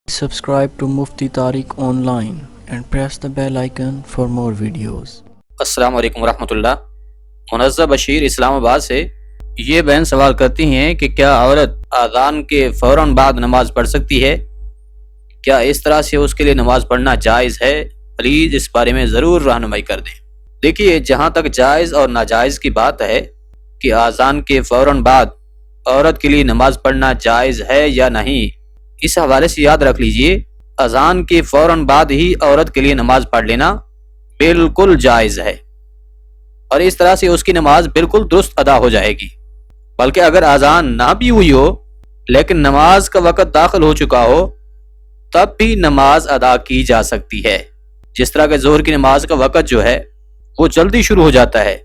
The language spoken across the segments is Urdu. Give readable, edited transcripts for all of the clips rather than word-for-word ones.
Subscribe to Mufti Tariq Online and press the bell icon for more videos. السلام علیکم ورحمۃ اللہ۔ منزہ بشیر اسلام آباد سے یہ بہن سوال کرتی ہیں کہ کیا عورت اذان کے فوراً بعد نماز پڑھ سکتی ہے؟ کیا اس طرح سے اس کے لیے نماز پڑھنا جائز ہے؟ پلیز اس بارے میں ضرور رہنمائی کر دیں۔ دیکھیے، جہاں تک جائز اور ناجائز کی بات ہے کہ اذان کے فوراً بعد عورت کے لیے نماز پڑھنا جائز ہے یا نہیں، اس حوالے سے یاد رکھ لیجئے، اذان کے فوراً بعد ہی عورت کے لیے نماز پڑھ لینا بالکل جائز ہے، اور اس طرح سے اس کی نماز بالکل درست ادا ہو جائے گی۔ بلکہ اگر اذان نہ بھی ہوئی ہو لیکن نماز کا وقت داخل ہو چکا ہو تب بھی نماز ادا کی جا سکتی ہے۔ جس طرح کہ ظہر کی نماز کا وقت جو ہے وہ جلدی شروع ہو جاتا ہے،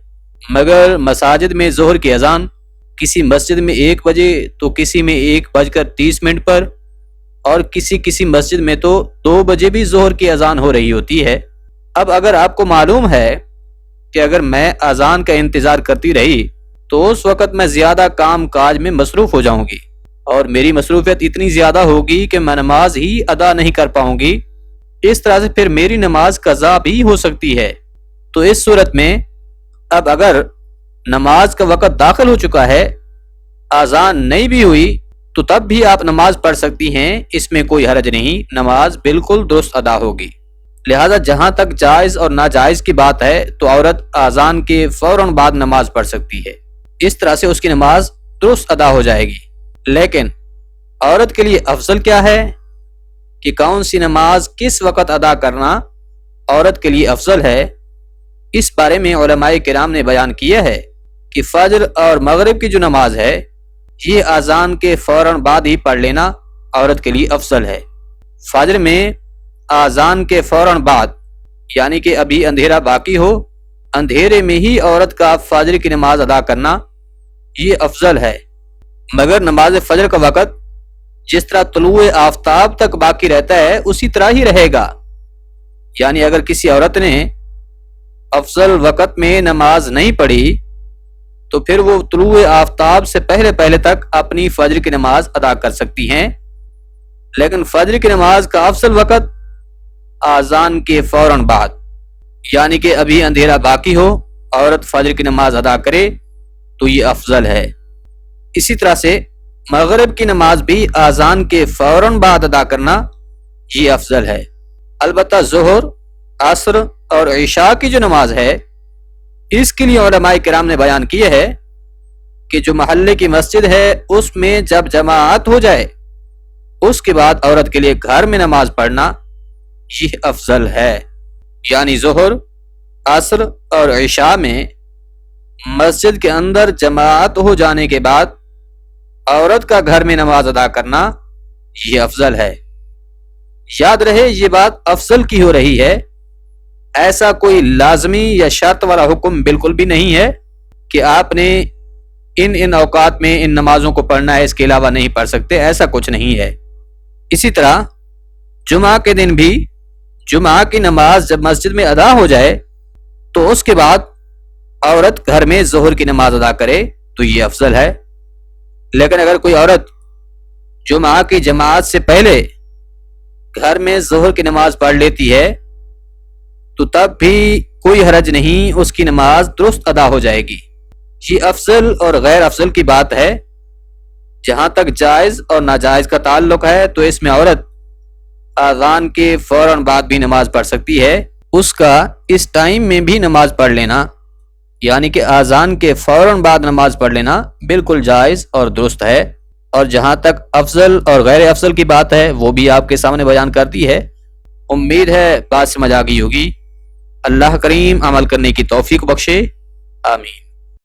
مگر مساجد میں ظہر کی اذان کسی مسجد میں 1 بجے تو کسی میں 1:30 پر، اور کسی مسجد میں تو 2 بجے بھی ظہر کی اذان ہو رہی ہوتی ہے۔ اب اگر آپ کو معلوم ہے کہ اگر میں اذان کا انتظار کرتی رہی تو اس وقت میں زیادہ کام کاج میں مصروف ہو جاؤں گی اور میری مصروفیت اتنی زیادہ ہوگی کہ میں نماز ہی ادا نہیں کر پاؤں گی، اس طرح سے پھر میری نماز قضا بھی ہو سکتی ہے۔ تو اس صورت میں اب اگر نماز کا وقت داخل ہو چکا ہے، اذان نہیں بھی ہوئی، تو تب بھی آپ نماز پڑھ سکتی ہیں، اس میں کوئی حرج نہیں، نماز بالکل درست ادا ہوگی۔ لہذا جہاں تک جائز اور ناجائز کی بات ہے تو عورت اذان کے فوراً بعد نماز پڑھ سکتی ہے، اس طرح سے اس کی نماز درست ادا ہو جائے گی۔ لیکن عورت کے لیے افضل کیا ہے کہ کون سی نماز کس وقت ادا کرنا عورت کے لیے افضل ہے، اس بارے میں علماء کرام نے بیان کیا ہے کہ فجر اور مغرب کی جو نماز ہے یہ اذان کے فوراً بعد ہی پڑھ لینا عورت کے لیے افضل ہے۔ فجر میں اذان کے فوراً بعد، یعنی کہ ابھی اندھیرا باقی ہو، اندھیرے میں ہی عورت کا فجر کی نماز ادا کرنا یہ افضل ہے۔ مگر نماز فجر کا وقت جس طرح طلوع آفتاب تک باقی رہتا ہے اسی طرح ہی رہے گا، یعنی اگر کسی عورت نے افضل وقت میں نماز نہیں پڑھی تو پھر وہ طلوع آفتاب سے پہلے تک اپنی فجر کی نماز ادا کر سکتی ہیں۔ لیکن فجر کی نماز کا افضل وقت اذان کے فوراً بعد، یعنی کہ ابھی اندھیرا باقی ہو، عورت فجر کی نماز ادا کرے تو یہ افضل ہے۔ اسی طرح سے مغرب کی نماز بھی اذان کے فوراً بعد ادا کرنا یہ افضل ہے۔ البتہ ظہر، عصر اور عشاء کی جو نماز ہے اس کے لیے علماء کرام نے بیان کیا ہے کہ جو محلے کی مسجد ہے اس میں جب جماعت ہو جائے اس کے بعد عورت کے لیے گھر میں نماز پڑھنا یہ افضل ہے، یعنی ظہر، عصر اور عشاء میں مسجد کے اندر جماعت ہو جانے کے بعد عورت کا گھر میں نماز ادا کرنا یہ افضل ہے۔ یاد رہے یہ بات افضل کی ہو رہی ہے، ایسا کوئی لازمی یا شرط والا حکم بالکل بھی نہیں ہے کہ آپ نے ان اوقات میں ان نمازوں کو پڑھنا ہے، اس کے علاوہ نہیں پڑھ سکتے، ایسا کچھ نہیں ہے۔ اسی طرح جمعہ کے دن بھی جمعہ کی نماز جب مسجد میں ادا ہو جائے تو اس کے بعد عورت گھر میں ظہر کی نماز ادا کرے تو یہ افضل ہے۔ لیکن اگر کوئی عورت جمعہ کی جماعت سے پہلے گھر میں ظہر کی نماز پڑھ لیتی ہے تو تب بھی کوئی حرج نہیں، اس کی نماز درست ادا ہو جائے گی۔ یہ افضل اور غیر افضل کی بات ہے۔ جہاں تک جائز اور ناجائز کا تعلق ہے تو اس میں عورت اذان کے فوراً بعد بھی نماز پڑھ سکتی ہے، اس کا اس ٹائم میں بھی نماز پڑھ لینا، یعنی کہ اذان کے فوراً بعد نماز پڑھ لینا بالکل جائز اور درست ہے۔ اور جہاں تک افضل اور غیر افضل کی بات ہے وہ بھی آپ کے سامنے بیان کرتی ہے۔ امید ہے بات سمجھ آ گئی ہوگی۔ اللہ کریم عمل کرنے کی توفیق بخشے، آمین۔